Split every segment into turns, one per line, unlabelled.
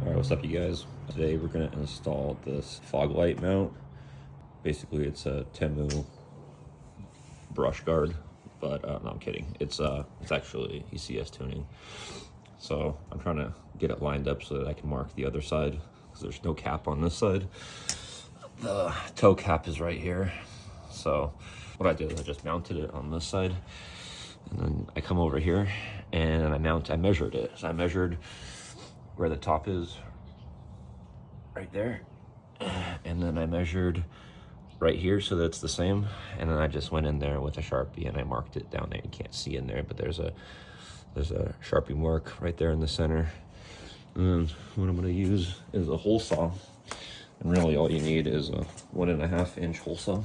Alright, what's up you guys? Today we're going to install this fog light mount. Basically it's a Temu brush guard, but no, I'm kidding. It's actually ECS tuning. So I'm trying to get it lined up so that I can mark the other side, because there's no cap on this side. The toe cap is right here. So what I did is I just mounted it on this side, and then I come over here and I measured it. So I measured where the top is right there, and then I measured right here so that it's the same, and then I just went in there with a Sharpie and I marked it down there. You can't see in there, but there's a Sharpie mark right there in the center. And what I'm going to use is a hole saw, and really all you need is a 1.5 inch hole saw.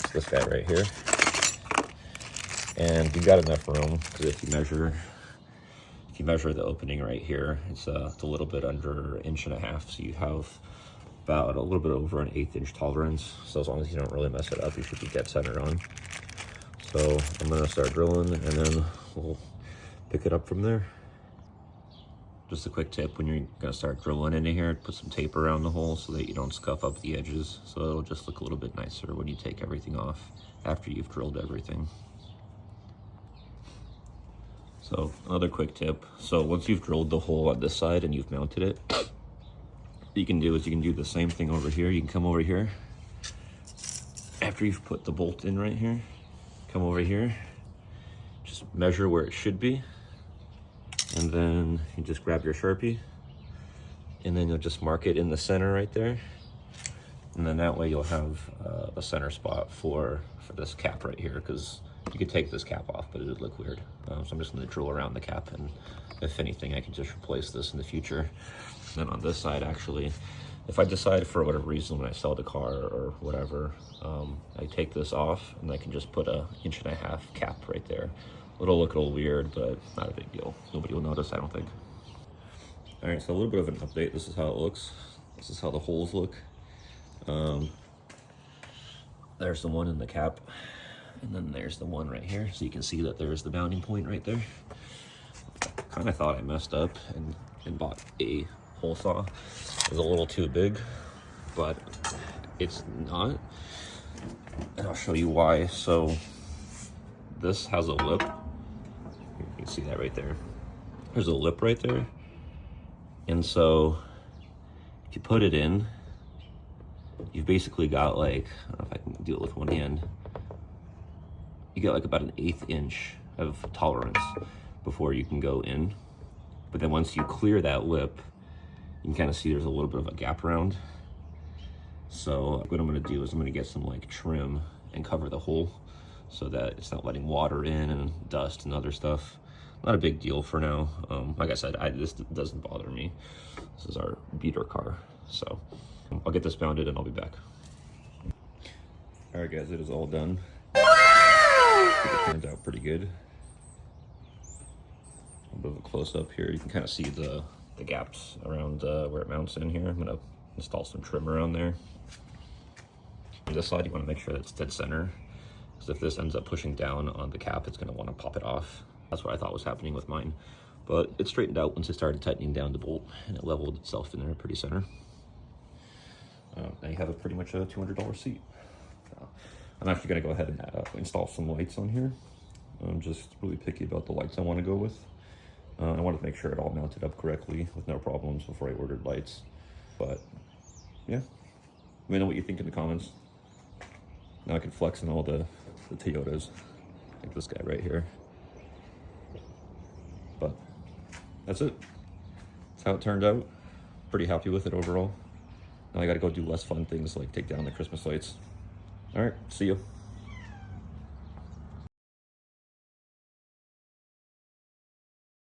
It's this guy right here, and you've got enough room, because if you measure the opening right here, it's a little bit under 1.5 inches, so you have about a little bit over an 1/8 inch tolerance. So as long as you don't really mess it up, you should be dead center on. So I'm gonna start drilling, and then we'll pick it up from there. Just a quick tip: when you're gonna start drilling into here, put some tape around the hole so that you don't scuff up the edges, so it'll just look a little bit nicer when you take everything off after you've drilled everything. So another quick tip: so once you've drilled the hole on this side and you've mounted it, what you can do is you can do the same thing over here. You can come over here after you've put the bolt in right here, come over here, just measure where it should be, and then you just grab your Sharpie, and then you'll just mark it in the center right there, and then that way you'll have a center spot for this cap right here, because you could take this cap off, but it would look weird. So I'm just going to drill around the cap, and if anything, I can just replace this in the future. And then on this side, actually, if I decide for whatever reason when I sell the car or whatever, I take this off and I can just put a 1.5 inch cap right there. It'll look a little weird, but not a big deal. Nobody will notice, I don't think. All right, so a little bit of an update. This is how it looks. This is how the holes look. There's the one in the cap, and then there's the one right here. So you can see that there's the mounting point right there. Kind of thought I messed up and bought a hole saw. It was a little too big, but it's not, and I'll show you why. So this has a lip. You can see that right there. There's a lip right there, and so if you put it in, you've basically got, like, I don't know if I can do it with one hand, you get like about an 1/8 inch of tolerance before you can go in. But then once you clear that lip, you can kind of see there's a little bit of a gap around. So what I'm going to do is I'm going to get some like trim and cover the hole so that it's not letting water in and dust and other stuff. Not a big deal for now. Like I said, this doesn't bother me. This is our beater car. So I'll get this mounted and I'll be back. All right guys, it is all done. It turned out pretty good. A bit of a close up here. You can kind of see the gaps around where it mounts in here. I'm gonna install some trim around there. On this side, you want to make sure that it's dead center, because if this ends up pushing down on the cap, it's gonna want to pop it off. That's what I thought was happening with mine, but it straightened out once it started tightening down the bolt, and it leveled itself in there pretty center. Now you have a pretty much a $200 seat. I'm actually going to go ahead and install some lights on here. I'm just really picky about the lights I want to go with. I wanted to make sure it all mounted up correctly with no problems before I ordered lights. But yeah, let me know what you think in the comments. Now I can flex on all the Toyotas, like this guy right here. But that's it. That's how it turned out. Pretty happy with it overall. Now I got to go do less fun things like take down the Christmas lights. All right, see you.